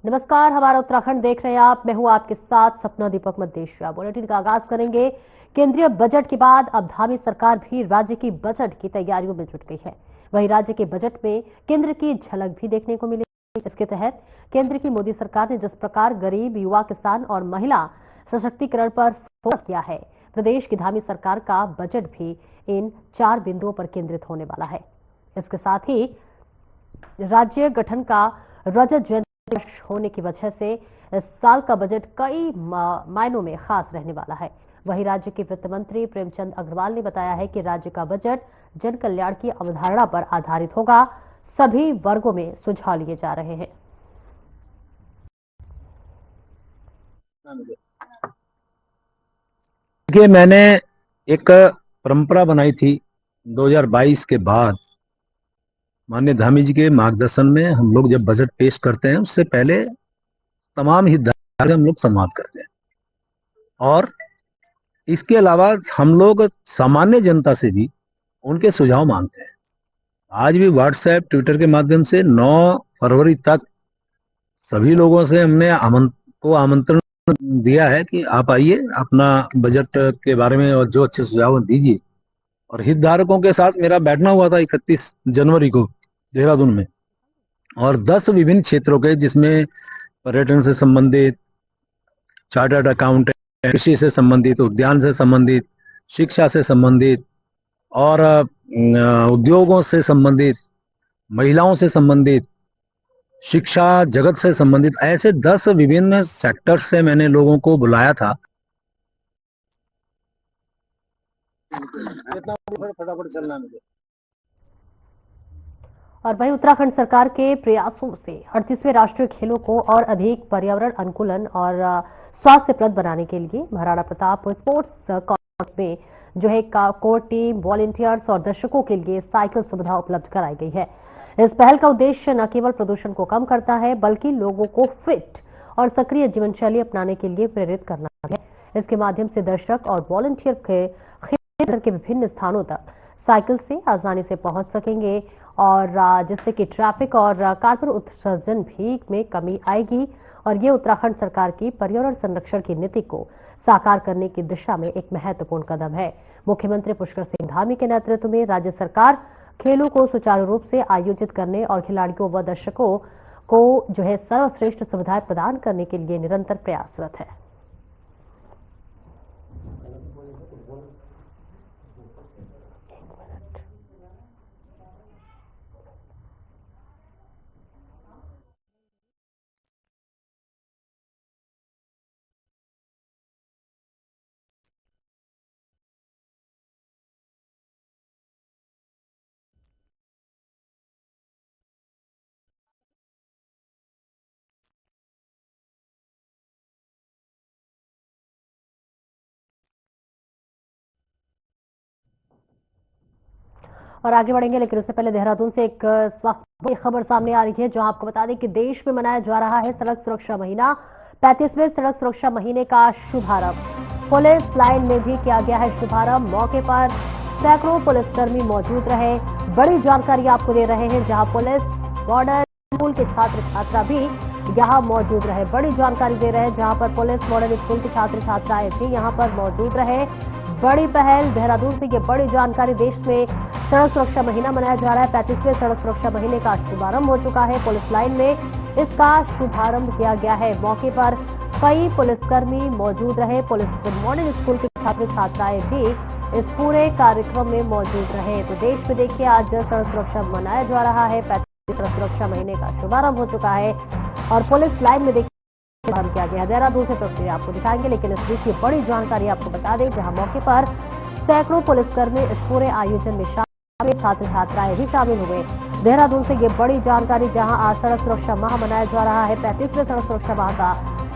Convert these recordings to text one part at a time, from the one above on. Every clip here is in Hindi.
नमस्कार, हमारा उत्तराखंड देख रहे हैं आप। मैं हूं आपके साथ सपना दीपक मद्देशिया। बुलेटिन का आगाज करेंगे। केंद्रीय बजट के बाद अब धामी सरकार भी राज्य की बजट की तैयारियों में जुट गई है। वहीं राज्य के बजट में केंद्र की झलक भी देखने को मिली। इसके तहत केंद्र की मोदी सरकार ने जिस प्रकार गरीब, युवा, किसान और महिला सशक्तिकरण पर फोकस किया है, प्रदेश की धामी सरकार का बजट भी इन 4 बिंदुओं पर केंद्रित होने वाला है। इसके साथ ही राज्य गठन का रजत जयंती होने की वजह से इस साल का बजट कई मायनों में खास रहने वाला है। वहीं राज्य के वित्त मंत्री प्रेमचंद अग्रवाल ने बताया है कि राज्य का बजट जन कल्याण की अवधारणा पर आधारित होगा। सभी वर्गों में सुझाव लिए जा रहे हैं। देखिए, मैंने एक परंपरा बनाई थी 2022 के बाद। माननीय धामी जी के मार्गदर्शन में हम लोग जब बजट पेश करते हैं उससे पहले तमाम हितधारक हम लोग संवाद करते हैं, और इसके अलावा हम लोग सामान्य जनता से भी उनके सुझाव मांगते हैं। आज भी व्हाट्सएप, ट्विटर के माध्यम से 9 फरवरी तक सभी लोगों से हमने आमंत्रण दिया है कि आप आइए, अपना बजट के बारे में और जो अच्छे सुझाव दीजिए। और हितधारकों के साथ मेरा बैठना हुआ था 31 जनवरी को देहरादून में, और 10 विभिन्न क्षेत्रों के, जिसमें पर्यटन से संबंधित, चार्टर्ड अकाउंटेंट, कृषि से संबंधित, उद्यान से संबंधित, शिक्षा से संबंधित और उद्योगों से संबंधित, महिलाओं से संबंधित, शिक्षा जगत से संबंधित, ऐसे 10 विभिन्न सेक्टर से मैंने लोगों को बुलाया था। फटाफट चलना मुझे। और वहीं उत्तराखंड सरकार के प्रयासों से 38वें राष्ट्रीय खेलों को और अधिक पर्यावरण अनुकूलन और स्वास्थ्यप्रद बनाने के लिए महाराणा प्रताप स्पोर्ट्स कॉम्प्लेक्स में जो है कोर टीम, वॉलंटियर्स और दर्शकों के लिए साइकिल सुविधा उपलब्ध कराई गई है। इस पहल का उद्देश्य न केवल प्रदूषण को कम करता है, बल्कि लोगों को फिट और सक्रिय जीवनशैली अपनाने के लिए प्रेरित करना है। इसके माध्यम से दर्शक और वॉलंटियर के क्षेत्र के विभिन्न स्थानों तक साइकिल से आसानी से पहुंच सकेंगे, और जिससे कि ट्रैफिक और कार्बन उत्सर्जन भी में कमी आएगी। और ये उत्तराखंड सरकार की पर्यावरण संरक्षण की नीति को साकार करने की दिशा में एक महत्वपूर्ण कदम है। मुख्यमंत्री पुष्कर सिंह धामी के नेतृत्व में राज्य सरकार खेलों को सुचारू रूप से आयोजित करने और खिलाड़ियों व दर्शकों को जो है सर्वश्रेष्ठ सुविधाएं प्रदान करने के लिए निरंतर प्रयासरत है। और आगे बढ़ेंगे, लेकिन उससे पहले देहरादून से एक बड़ी खबर सामने आ रही है, जहां आपको बता दें कि देश में मनाया जा रहा है सड़क सुरक्षा महीना। 35वें सड़क सुरक्षा महीने का शुभारंभ पुलिस लाइन में भी किया गया है शुभारंभ। मौके पर सैकड़ों पुलिसकर्मी मौजूद रहे। बड़ी जानकारी आपको दे रहे हैं, जहां पुलिस, मॉडल स्कूल के छात्र छात्रा भी यहां मौजूद रहे। बड़ी जानकारी दे रहे हैं, जहां पर पुलिस मॉडल स्कूल के छात्र छात्राएं भी यहां पर मौजूद रहे। बड़ी पहल देहरादून से ये बड़ी जानकारी। देश में सड़क सुरक्षा महीना मनाया जा रहा है। 35वें सड़क सुरक्षा महीने का शुभारंभ हो चुका है। पुलिस लाइन में इसका शुभारंभ किया गया है। मौके पर कई पुलिसकर्मी मौजूद रहे। पुलिस मॉडल स्कूल के छात्र छात्राएं भी इस पूरे कार्यक्रम में मौजूद रहे। तो देश में देखिए, आज सड़क सुरक्षा मनाया जा रहा है। 35वें सड़क सुरक्षा महीने का शुभारंभ हो चुका है और पुलिस लाइन में देखिए शुभारंभ किया गया है। देहरादून से तस्वीरें आपको दिखाएंगे, लेकिन इस बीच ये बड़ी जानकारी आपको बता दें, जहां मौके पर सैकड़ों पुलिसकर्मी इस पूरे आयोजन में शामिल, छात्र छात्राएं भी शामिल हुए। देहरादून से ये बड़ी जानकारी, जहां आज सड़क सुरक्षा माह मनाया जा रहा है। 35वें सड़क सुरक्षा माह का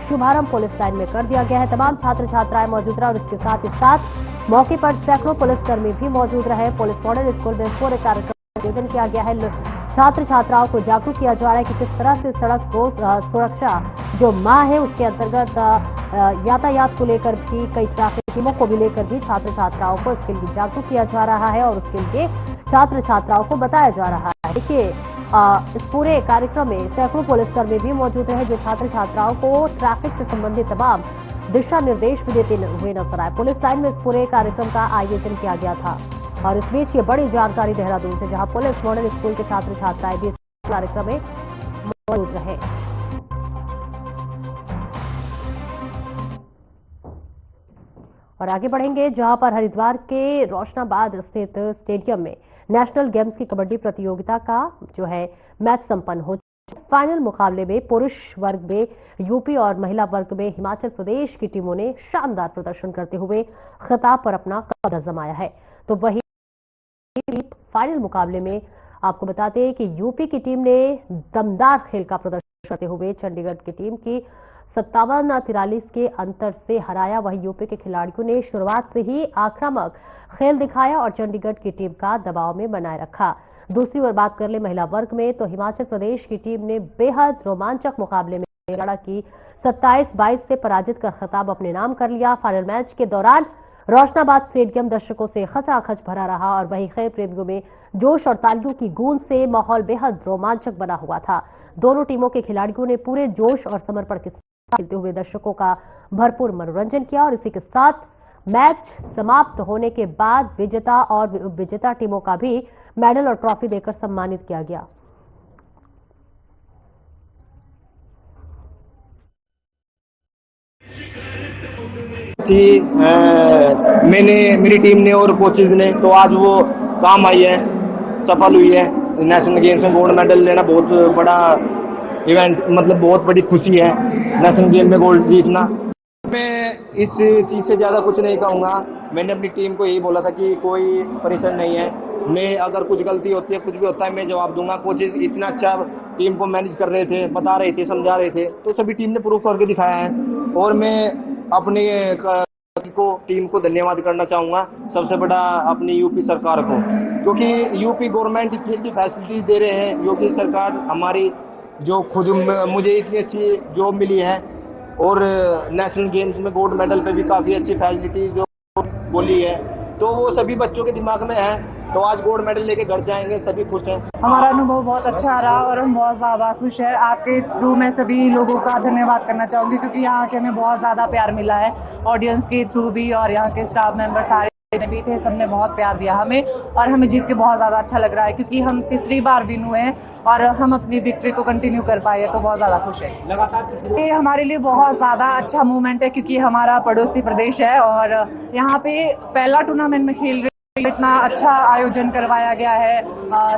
शुभारंभ पुलिस लाइन में कर दिया गया है। तमाम छात्र छात्राएं मौजूद रहे और इसके साथ ही साथ मौके पर सैकड़ों पुलिसकर्मी भी मौजूद रहे। पुलिस मॉडल स्कूल में पूरे कार्यक्रम का आयोजन किया गया है। छात्र छात्राओं को जागरूक किया जा रहा है कि किस तरह से सड़क को सुरक्षा जो माह है उसके अंतर्गत यातायात को लेकर भी, कई ट्रैफिक नियमों को भी लेकर भी छात्र छात्राओं को इसके लिए जागरूक किया जा रहा है और उसके लिए छात्र छात्राओं को बताया जा रहा है। देखिए, इस पूरे कार्यक्रम में सैकड़ों पुलिसकर्मी भी मौजूद रहे, जो छात्र छात्राओं को ट्रैफिक से संबंधित तमाम दिशा निर्देश भी देते हुए नजर आए। पुलिस लाइन में इस पूरे कार्यक्रम का आयोजन किया गया था और इस बीच ये बड़ी जानकारी देहरादून से, जहां पुलिस मॉडल स्कूल के छात्र छात्राएं भी इस कार्यक्रम में मौजूद रहे। और आगे बढ़ेंगे, जहां पर हरिद्वार के रोशनाबाद स्थित स्टेडियम में नेशनल गेम्स की कबड्डी प्रतियोगिता का मैच संपन्न हो चुका। फाइनल मुकाबले में पुरुष वर्ग में यूपी और महिला वर्ग में हिमाचल प्रदेश की टीमों ने शानदार प्रदर्शन करते हुए खिताब पर अपना कब्जा जमाया है। तो वही फाइनल मुकाबले में आपको बताते हैं कि यूपी की टीम ने दमदार खेल का प्रदर्शन करते हुए चंडीगढ़ की टीम की 57-43 के अंतर से हराया। वहीं यूपी के खिलाड़ियों ने शुरुआत से ही आक्रामक खेल दिखाया और चंडीगढ़ की टीम का दबाव में बनाए रखा। दूसरी ओर बात कर ले महिला वर्ग में, तो हिमाचल प्रदेश की टीम ने बेहद रोमांचक मुकाबले में हरियाणा की 27-22 से पराजित कर खिताब अपने नाम कर लिया। फाइनल मैच के दौरान रोशनाबाद स्टेडियम दर्शकों से खचाखच भरा रहा और वहीं खेल प्रेमियों में जोश और तालियों की गूंज से माहौल बेहद रोमांचक बना हुआ था। दोनों टीमों के खिलाड़ियों ने पूरे जोश और समर्पण के साथ खेलते हुए दर्शकों का भरपूर मनोरंजन किया और इसी के साथ मैच समाप्त होने के बाद विजेता और विजेता टीमों का भी मेडल और ट्रॉफी देकर सम्मानित किया गया। मेरी टीम ने और कोचेज ने, तो आज वो काम आई है, सफल हुई है। नेशनल गेम्स में गोल्ड मेडल लेना बहुत बड़ा इवेंट, मतलब बहुत बड़ी खुशी है नेशनल गेम में गोल्ड जीतना। मैं इस चीज से ज्यादा कुछ नहीं कहूंगा। मैंने अपनी टीम को यही बोला था कि कोई परेशान नहीं है, मैं अगर कुछ गलती होती है, कुछ भी होता है, मैं जवाब दूंगा। कोचेज इतना अच्छा टीम को मैनेज कर रहे थे, बता रहे थे, समझा रहे थे, तो सभी टीम ने प्रूव करके दिखाया है। और मैं अपने टीम को धन्यवाद करना चाहूंगा, सबसे बड़ा अपनी यूपी सरकार को, क्योंकि यूपी गवर्नमेंट इतनी अच्छी फैसिलिटीज दे रहे हैं। यूपी सरकार हमारी जो खुद मुझे इतनी अच्छी जॉब मिली है और नेशनल गेम्स में गोल्ड मेडल पे भी काफी अच्छी फैसिलिटी जो बोली है, तो वो सभी बच्चों के दिमाग में है। तो आज गोल्ड मेडल लेके घर जाएंगे, सभी खुश हैं। हमारा अनुभव बहुत अच्छा रहा और हम बहुत ज्यादा खुश हैं। आपके थ्रू मैं सभी लोगों का धन्यवाद करना चाहूंगी, क्योंकि यहाँ के हमें बहुत ज्यादा प्यार मिला है, ऑडियंस के थ्रू भी और यहाँ के स्टाफ मेंबर सारे भी थे, सबने बहुत प्यार दिया हमें और हमें जीत के बहुत ज्यादा अच्छा लग रहा है, क्योंकि हम तीसरी बार विन हुए हैं और हम अपनी विक्ट्री को कंटिन्यू कर पाए, तो बहुत ज्यादा खुश है। ये हमारे लिए बहुत ज्यादा अच्छा मूवमेंट है, क्योंकि हमारा पड़ोसी प्रदेश है और यहाँ पे पहला टूर्नामेंट में खेल रहे, इतना अच्छा आयोजन करवाया गया है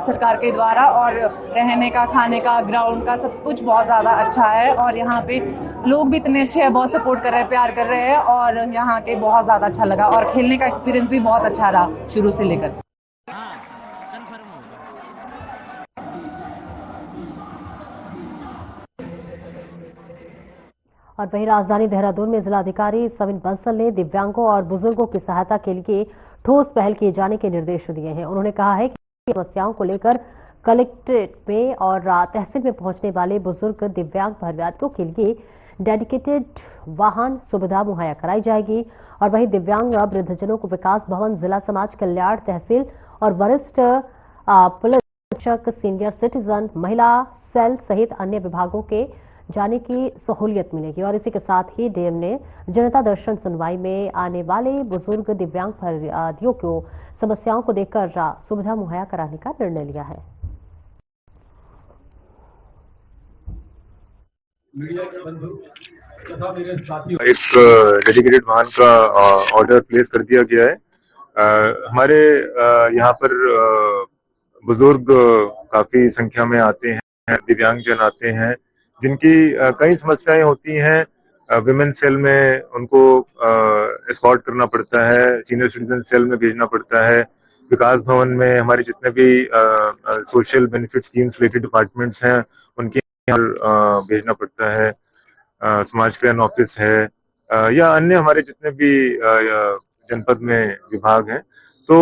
सरकार के द्वारा, और रहने का, खाने का, ग्राउंड का सब कुछ बहुत ज्यादा अच्छा है और यहाँ पे लोग भी इतने अच्छे हैं, बहुत सपोर्ट कर रहे हैं, प्यार कर रहे हैं और यहाँ के बहुत ज्यादा अच्छा लगा और खेलने का एक्सपीरियंस भी बहुत अच्छा रहा शुरू से लेकर। और वहीं राजधानी देहरादून में जिलाधिकारी सविन बंसल ने दिव्यांगों और बुजुर्गों की सहायता के लिए ठोस पहल किए जाने के निर्देश दिए हैं। उन्होंने कहा है कि समस्याओं को लेकर कलेक्ट्रेट में और तहसील में पहुंचने वाले बुजुर्ग दिव्यांग परिवारों के लिए डेडिकेटेड वाहन सुविधा मुहैया कराई जाएगी। और वहीं दिव्यांग वृद्धजनों को विकास भवन, जिला समाज कल्याण, तहसील और वरिष्ठ पुलिस अधीक्षक, सीनियर सिटीजन, महिला सेल सहित अन्य विभागों के जाने की सहूलियत मिलेगी। और इसी के साथ ही डीएम ने जनता दर्शन सुनवाई में आने वाले बुजुर्ग दिव्यांग फरियादियों को समस्याओं को देखकर सुविधा मुहैया कराने का निर्णय लिया है। एक डेडिकेटेड वाहन का ऑर्डर प्लेस कर दिया गया है। हमारे यहाँ पर बुजुर्ग काफी संख्या में आते हैं, दिव्यांगजन आते हैं, जिनकी कई समस्याएं होती हैं। विमेन सेल में उनको एस्कॉर्ट करना पड़ता है, सीनियर सिटीजन सेल में भेजना पड़ता है, विकास भवन में हमारे जितने भी social benefit schemes related departments हैं उनके यहाँ भेजना पड़ता है, समाज कल्याण ऑफिस है या अन्य हमारे जितने भी जनपद में विभाग हैं। तो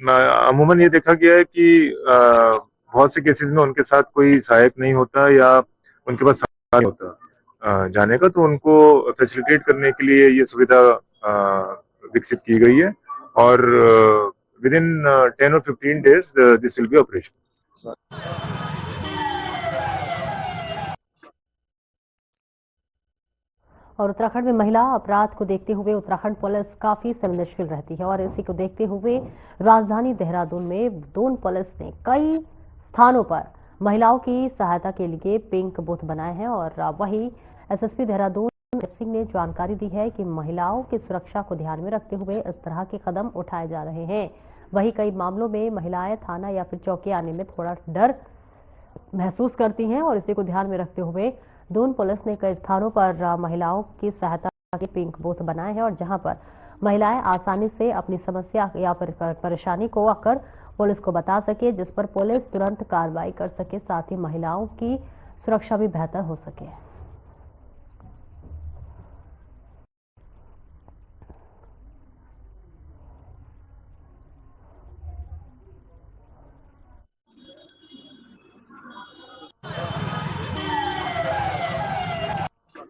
अमूमन ये देखा गया है कि बहुत से केसेस में उनके साथ कोई सहायक नहीं होता या उनके पास नहीं होता जाने का, तो उनको फैसिलिटेट करने के लिए ये सुविधा विकसित की गई है और विद इन 10 और 15 days this will be operation. और उत्तराखंड में महिला अपराध को देखते हुए उत्तराखंड पुलिस काफी संवेदनशील रहती है और इसी को देखते हुए राजधानी देहरादून में दून पुलिस ने कई स्थानों पर महिलाओं की सहायता के लिए पिंक बूथ बनाए हैं और वहीं एसएसपी देहरादून सिंह ने जानकारी दी है कि महिलाओं की सुरक्षा को ध्यान में रखते हुए इस तरह के कदम उठाए जा रहे हैं। वहीं कई मामलों में महिलाएं थाना या फिर चौकी आने में थोड़ा डर महसूस करती हैं और इसी को ध्यान में रखते हुए दून पुलिस ने कई स्थानों पर महिलाओं की सहायता के पिंक बूथ बनाए हैं और जहां पर महिलाएं आसानी से अपनी समस्या या परेशानी को आकर पुलिस को बता सके, जिस पर पुलिस तुरंत कार्रवाई कर सके, साथ ही महिलाओं की सुरक्षा भी बेहतर हो सके।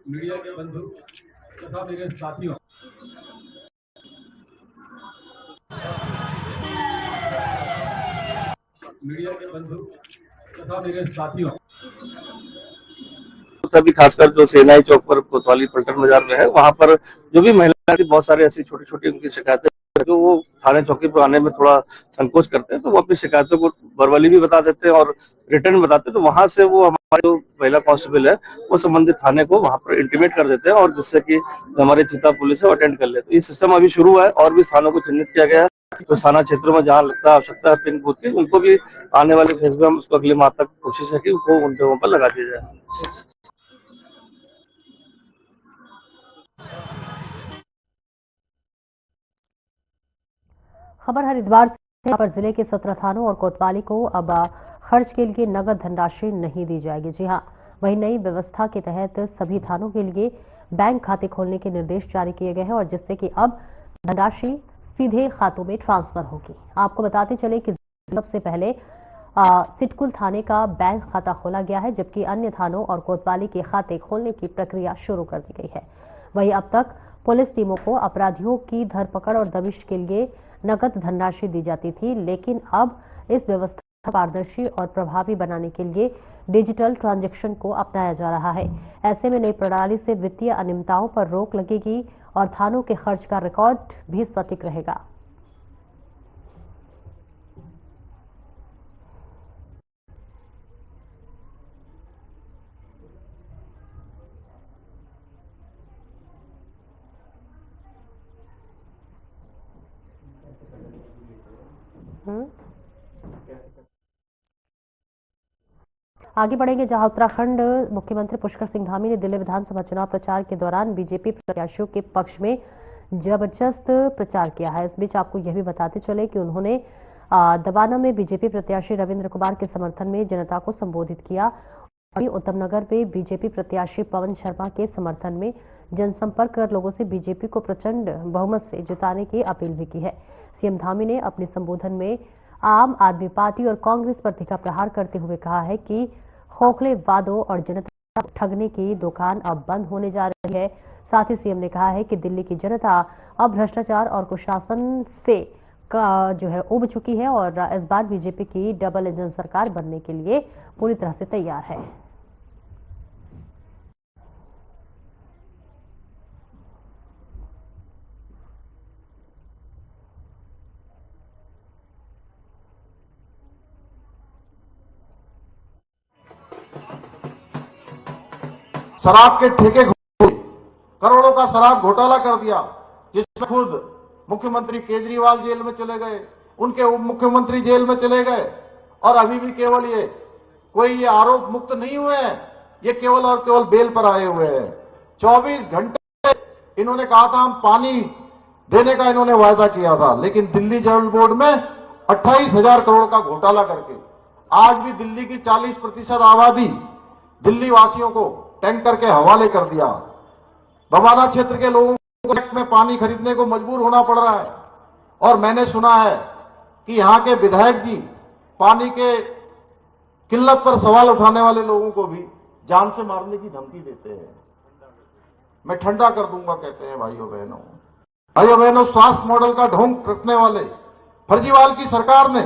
मीडिया के बंधु तथा मेरे साथियों, सभी खासकर जो सेनाई चौक पर कोतवाली पलटन बाजार में है, वहां पर जो भी महिला की बहुत सारी ऐसी छोटी छोटी उनकी शिकायतें जो वो थाने चौकी पर आने में थोड़ा संकोच करते हैं, तो वो अपनी शिकायतों को वर्बली भी बता देते हैं और रिटर्न बताते हैं। तो वहां से वो हमारे जो महिला कांस्टेबल है वो संबंधित थाने को वहां पर इंटीमेट कर देते हैं और जिससे कि हमारी चिता पुलिस है अटेंड कर ले। तो ये सिस्टम अभी शुरू हुआ है और भी स्थानों को चिन्हित किया गया है। तो थाना क्षेत्रों में जहाँ लगता है आवश्यकता है पिंक बूथ की, उनको भी आने वाले फेज में हम उसको अगले माह तक कोशिश है कि उनको उन जगहों पर लगा दिया जाए। खबर हरिद्वार से, पर जिले के 17 थानों और कोतवाली को अब खर्च के लिए नगद धनराशि नहीं दी जाएगी। जी हां, वही नई व्यवस्था के तहत सभी थानों के लिए बैंक खाते खोलने के निर्देश जारी किए गए हैं और जिससे कि अब धनराशि सीधे खातों में ट्रांसफर होगी। आपको बताते चले कि सबसे पहले सिटकुल थाने का बैंक खाता खोला गया है, जबकि अन्य थानों और कोतवाली के खाते खोलने की प्रक्रिया शुरू कर दी गई है। वहीं अब तक पुलिस टीमों को अपराधियों की धरपकड़ और दबिश के लिए नकद धनराशि दी जाती थी, लेकिन अब इस व्यवस्था को पारदर्शी और प्रभावी बनाने के लिए डिजिटल ट्रांजैक्शन को अपनाया जा रहा है। ऐसे में नई प्रणाली से वित्तीय अनियमितताओं पर रोक लगेगी और थानों के खर्च का रिकॉर्ड भी सटीक रहेगा। आगे बढ़ेंगे जहां उत्तराखंड मुख्यमंत्री पुष्कर सिंह धामी ने दिल्ली विधानसभा चुनाव प्रचार के दौरान बीजेपी प्रत्याशियों के पक्ष में जबरदस्त प्रचार किया है। इस बीच आपको यह भी बताते चले कि उन्होंने दबाना में बीजेपी प्रत्याशी रविंद्र कुमार के समर्थन में जनता को संबोधित किया। उत्तम नगर में बीजेपी प्रत्याशी पवन शर्मा के समर्थन में जनसंपर्क कर लोगों से बीजेपी को प्रचंड बहुमत से जिताने की अपील भी की है। सीएम धामी ने अपने संबोधन में आम आदमी पार्टी और कांग्रेस पर तीखा प्रहार करते हुए कहा है कि खोखले वादों और जनता को ठगने की दुकान अब बंद होने जा रही है। साथ ही सीएम ने कहा है कि दिल्ली की जनता अब भ्रष्टाचार और कुशासन से उब चुकी है और इस बार बीजेपी की डबल इंजन सरकार बनने के लिए पूरी तरह से तैयार है। शराब के ठेके करोड़ों का शराब घोटाला कर दिया, जिसमें खुद मुख्यमंत्री केजरीवाल जेल में चले गए, उनके उप मुख्यमंत्री जेल में चले गए और अभी भी केवल ये आरोप मुक्त नहीं हुए हैं, ये केवल और केवल बेल पर आए हुए हैं। 24 घंटे इन्होंने कहा था हम पानी देने का इन्होंने वायदा किया था, लेकिन दिल्ली जल बोर्ड में 28,000 करोड़ का घोटाला करके आज भी दिल्ली की 40% आबादी दिल्ली वासियों को टैंकर के हवाले कर दिया। बवाना क्षेत्र के लोगों को टैक्स में पानी खरीदने को मजबूर होना पड़ रहा है और मैंने सुना है कि यहां के विधायक जी पानी के किल्लत पर सवाल उठाने वाले लोगों को भी जान से मारने की धमकी देते हैं। मैं ठंडा कर दूंगा कहते हैं भाइयों बहनों। स्वास्थ्य मॉडल का ढोंग रखने वाले फर्जीवाल की सरकार ने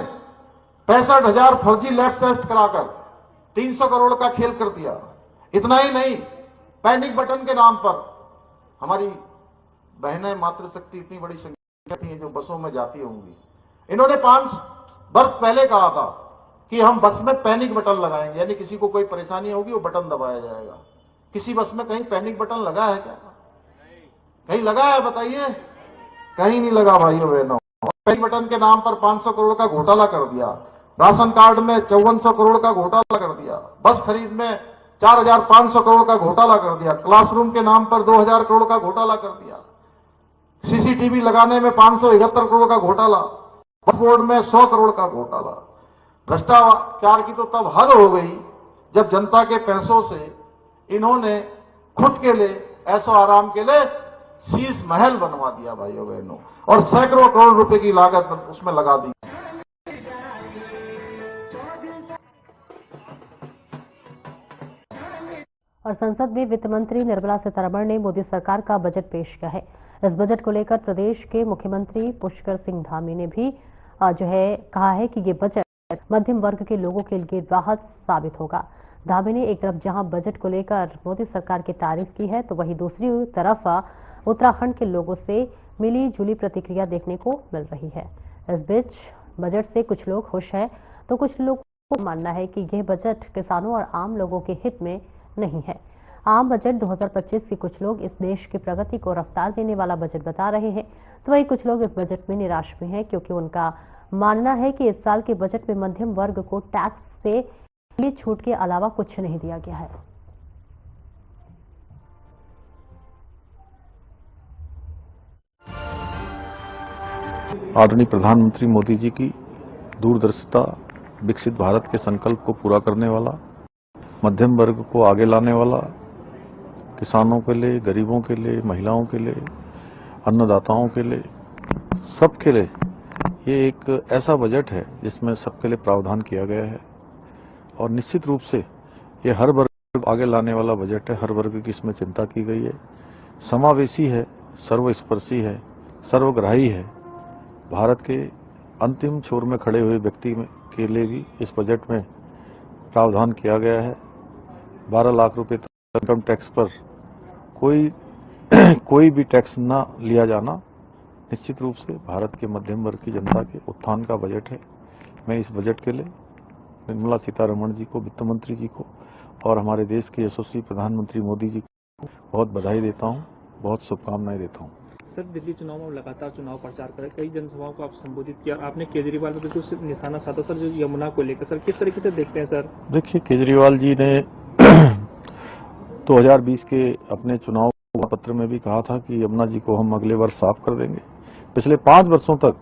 65,000 फर्जी लैब टेस्ट कराकर 300 करोड़ का खेल कर दिया। इतना ही नहीं, पैनिक बटन के नाम पर हमारी बहनें मातृशक्ति इतनी बड़ी संख्या थी जो बसों में जाती होंगी। इन्होंने 5 वर्ष पहले कहा था कि हम बस में पैनिक बटन लगाएंगे, यानी किसी को कोई परेशानी होगी वो बटन दबाया जाएगा। किसी बस में कहीं पैनिक बटन लगा है क्या? कहीं लगा है बताइए? कहीं नहीं लगा भाइयों बहनों। पैनिक बटन के नाम पर 500 करोड़ का घोटाला कर दिया, राशन कार्ड में 5400 करोड़ का घोटाला कर दिया, बस खरीद में 4500 करोड़ का घोटाला कर दिया, क्लासरूम के नाम पर 2000 करोड़ का घोटाला कर दिया, सीसीटीवी लगाने में 571 करोड़ का घोटाला, बोर्ड में 100 करोड़ का घोटाला। भ्रष्टाचार की तो तब हद हो गई जब जनता के पैसों से इन्होंने खुद के लिए ऐसो आराम के लिए शीश महल बनवा दिया भाइयों बहनों, और सैकड़ों करोड़ रुपए की लागत उसमें लगा दी। और संसद में वित्त मंत्री निर्मला सीतारमण ने मोदी सरकार का बजट पेश किया है। इस बजट को लेकर प्रदेश के मुख्यमंत्री पुष्कर सिंह धामी ने भी कहा है कि ये बजट मध्यम वर्ग के लोगों के लिए राहत साबित होगा। धामी ने एक तरफ जहां बजट को लेकर मोदी सरकार की तारीफ की है, तो वहीं दूसरी तरफ उत्तराखंड के लोगों से मिली जुली प्रतिक्रिया देखने को मिल रही है। इस बीच बजट से कुछ लोग खुश हैं, तो कुछ लोगों का मानना है कि यह बजट किसानों और आम लोगों के हित में नहीं है। आम बजट 2025 की कुछ लोग इस देश की प्रगति को रफ्तार देने वाला बजट बता रहे हैं, तो वहीं कुछ लोग इस बजट में निराश भी हैं, क्योंकि उनका मानना है कि इस साल के बजट में मध्यम वर्ग को टैक्स से मिली छूट के अलावा कुछ नहीं दिया गया है। आदरणीय प्रधानमंत्री मोदी जी की दूरदर्शिता, विकसित भारत के संकल्प को पूरा करने वाला, मध्यम वर्ग को आगे लाने वाला, किसानों के लिए, गरीबों के लिए, महिलाओं के लिए, अन्नदाताओं के लिए, सबके लिए ये एक ऐसा बजट है जिसमें सबके लिए प्रावधान किया गया है। और निश्चित रूप से ये हर वर्ग को आगे लाने वाला बजट है। हर वर्ग की इसमें चिंता की गई है, समावेशी है, सर्वस्पर्शी है, सर्वग्राही है। भारत के अंतिम छोर में खड़े हुए व्यक्ति के लिए भी इस बजट में प्रावधान किया गया है। 12 लाख रुपए तक इनकम टैक्स पर कोई भी टैक्स न लिया जाना निश्चित रूप से भारत के मध्यम वर्ग की जनता के उत्थान का बजट है। मैं इस बजट के लिए निर्मला सीतारमण जी को, वित्त मंत्री जी को और हमारे देश के यशस्वी प्रधानमंत्री मोदी जी को बहुत बधाई देता हूं, बहुत शुभकामनाएं देता हूं। सर, दिल्ली चुनाव में लगातार चुनाव प्रचार करें, कई जनसभाओं को आप संबोधित किया, आपने केजरीवाल पर बिल्कुल निशाना साधा सर, जो यमुना को लेकर सर किस तरीके से देखते हैं सर? देखिए, केजरीवाल जी ने 2020 के अपने चुनाव पत्र में भी कहा था कि यमुना जी को हम अगले वर्ष साफ कर देंगे। पिछले 5 वर्षों तक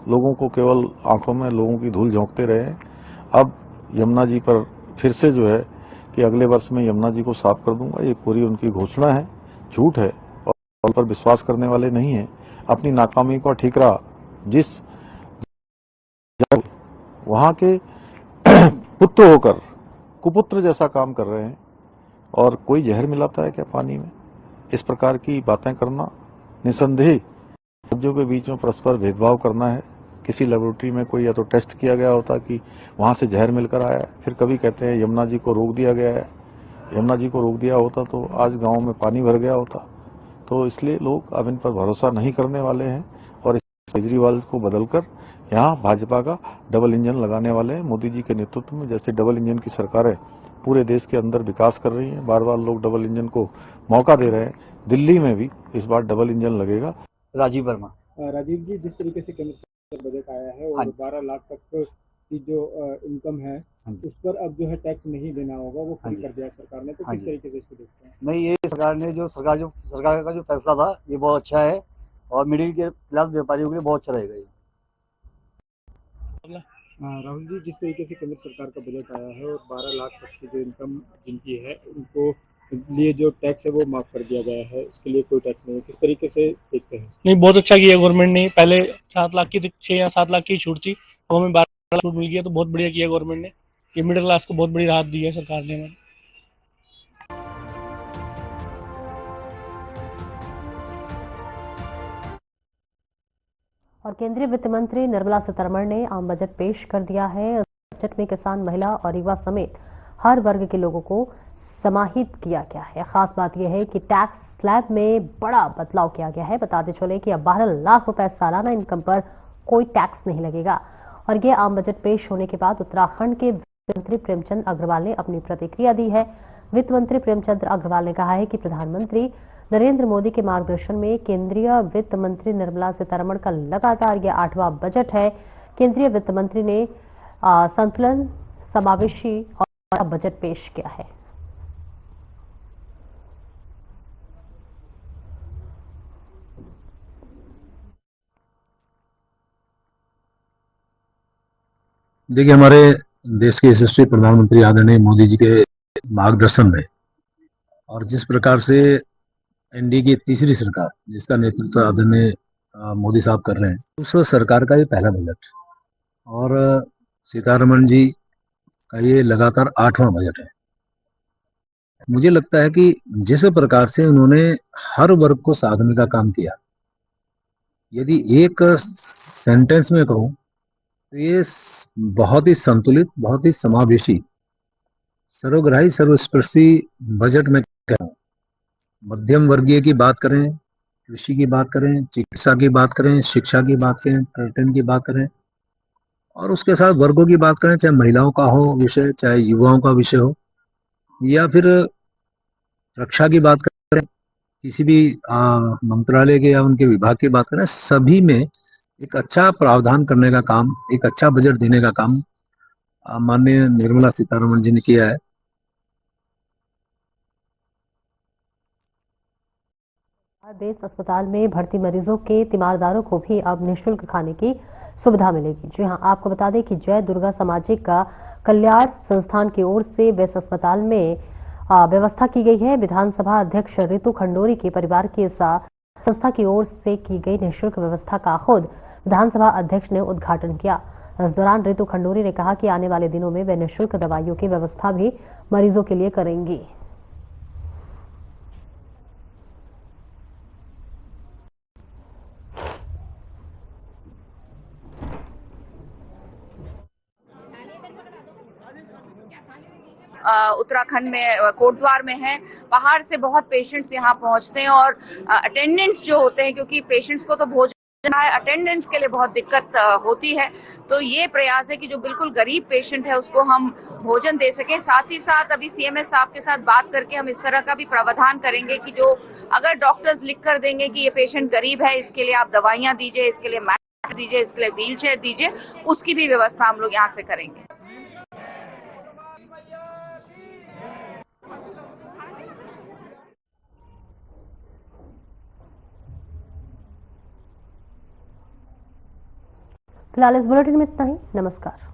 लोगों को केवल आंखों में लोगों की धूल झोंकते रहे। अब यमुना जी पर फिर से जो है कि अगले वर्ष में यमुना जी को साफ कर दूंगा, ये पूरी उनकी घोषणा है, झूठ है और उन पर विश्वास करने वाले नहीं है। अपनी नाकामी का ठीकरा जिस वहां के पुत्र होकर कुपुत्र जैसा काम कर रहे हैं, और कोई जहर मिलाता है क्या पानी में? इस प्रकार की बातें करना निसंदेह राज्यों के बीच में परस्पर भेदभाव करना है। किसी लेबोरेटरी में कोई या तो टेस्ट किया गया होता कि वहां से जहर मिलकर आया है, फिर कभी कहते हैं यमुना जी को रोक दिया गया है। यमुना जी को रोक दिया होता तो आज गांव में पानी भर गया होता। तो इसलिए लोग अब इन पर भरोसा नहीं करने वाले हैं और इस केजरीवाल को बदलकर यहाँ भाजपा का डबल इंजन लगाने वाले हैं। मोदी जी के नेतृत्व में जैसे डबल इंजन की सरकारें पूरे देश के अंदर विकास कर रही हैं, बार बार लोग डबल इंजन को मौका दे रहे हैं। दिल्ली में भी इस बार डबल इंजन लगेगा। राजीव वर्मा। राजीव जी, जिस तरीके से केंद्र सरकार बजट आया है और 12 लाख तक की जो इनकम है उस पर अब जो है टैक्स नहीं देना होगा, वो फ्री कर दिया सरकार ने, तो किस तरीके से इसको देखते हैं? नहीं, ये सरकार का जो फैसला था ये बहुत अच्छा है और मिडिल क्लास व्यापारियों के लिए बहुत अच्छा रहेगा ये। राहुल जी, जिस तरीके से केंद्र सरकार का बजट आया है और 12 लाख तक की जो इनकम जिनकी है उनको लिए जो टैक्स है वो माफ कर दिया गया है, इसके लिए कोई टैक्स नहीं है, किस तरीके से देखते हैं? नहीं, बहुत अच्छा किया गवर्नमेंट ने। पहले 7 लाख की 6 या 7 लाख की छूट थी, तो हमें 12 लाख छूट मिल गया, तो बहुत बढ़िया किया गवर्नमेंट ने। ये मिडिल क्लास को बहुत बड़ी राहत दी है सरकार ने। और केंद्रीय वित्त मंत्री निर्मला सीतारमण ने आम बजट पेश कर दिया है। इस बजट में किसान, महिला और युवा समेत हर वर्ग के लोगों को समाहित किया गया है। खास बात यह है कि टैक्स स्लैब में बड़ा बदलाव किया गया है। बताते चले कि अब 12 लाख रुपए सालाना इनकम पर कोई टैक्स नहीं लगेगा। और ये आम बजट पेश होने के बाद उत्तराखंड के वित्त मंत्री प्रेमचंद अग्रवाल ने अपनी प्रतिक्रिया दी है। वित्त मंत्री प्रेमचंद अग्रवाल ने कहा है कि प्रधानमंत्री नरेंद्र मोदी के मार्गदर्शन में केंद्रीय वित्त मंत्री निर्मला सीतारमण का लगातार यह 8वां बजट है। केंद्रीय वित्त मंत्री ने संतुलन, समावेशी और बजट पेश किया है। देखिए, हमारे देश के यशस्वी प्रधानमंत्री आदरणीय मोदी जी के मार्गदर्शन में और जिस प्रकार से एनडीए की तीसरी सरकार जिसका नेतृत्व आदरणीय मोदी साहब कर रहे हैं, उस सरकार का ये पहला बजट और सीतारमण जी का ये लगातार 8वां बजट है। मुझे लगता है कि जिस प्रकार से उन्होंने हर वर्ग को साधने का काम किया, यदि एक सेंटेंस में कहूं तो ये बहुत ही संतुलित, बहुत ही समावेशी, सर्वग्राही, सर्वस्पर्शी बजट में कह रहा हूं। मध्यम वर्गीय की बात करें, कृषि की बात करें, चिकित्सा की बात करें, शिक्षा की बात करें, पर्यटन की बात करें और उसके साथ वर्गों की बात करें, चाहे महिलाओं का हो विषय, चाहे युवाओं का विषय हो या फिर रक्षा की बात करें, किसी भी मंत्रालय के या उनके विभाग की बात करें, सभी में एक अच्छा प्रावधान करने का काम, एक अच्छा बजट देने का काम माननीय निर्मला सीतारमण जी ने किया है। बेस अस्पताल में भर्ती मरीजों के तीमारदारों को भी अब निःशुल्क खाने की सुविधा मिलेगी। जी हां, आपको बता दें कि जय दुर्गा सामाजिक कल्याण संस्थान की ओर से बेस अस्पताल में व्यवस्था की गई है। विधानसभा अध्यक्ष रितु खंडूरी के परिवार की इस संस्था की ओर से की गई निःशुल्क व्यवस्था का खुद विधानसभा अध्यक्ष ने उद्घाटन किया। इस दौरान रितु खंडूरी ने कहा कि आने वाले दिनों में वे निःशुल्क दवाइयों की व्यवस्था भी मरीजों के लिए करेंगी। उत्तराखंड में कोटद्वार में है, बाहर से बहुत पेशेंट्स यहाँ पहुंचते हैं और अटेंडेंट्स जो होते हैं, क्योंकि पेशेंट्स को तो भोजन है, अटेंडेंट्स के लिए बहुत दिक्कत होती है। तो ये प्रयास है कि जो बिल्कुल गरीब पेशेंट है उसको हम भोजन दे सकें। साथ ही साथ अभी सीएमएस साहब के साथ बात करके हम इस तरह का भी प्रावधान करेंगे कि जो अगर डॉक्टर्स लिख कर देंगे कि ये पेशेंट गरीब है, इसके लिए आप दवाइयां दीजिए, इसके लिए मैट दीजिए, इसके लिए व्हील चेयर दीजिए, उसकी भी व्यवस्था हम लोग यहाँ से करेंगे। फिलहाल इस बुलेटिन में इतना ही। नमस्कार।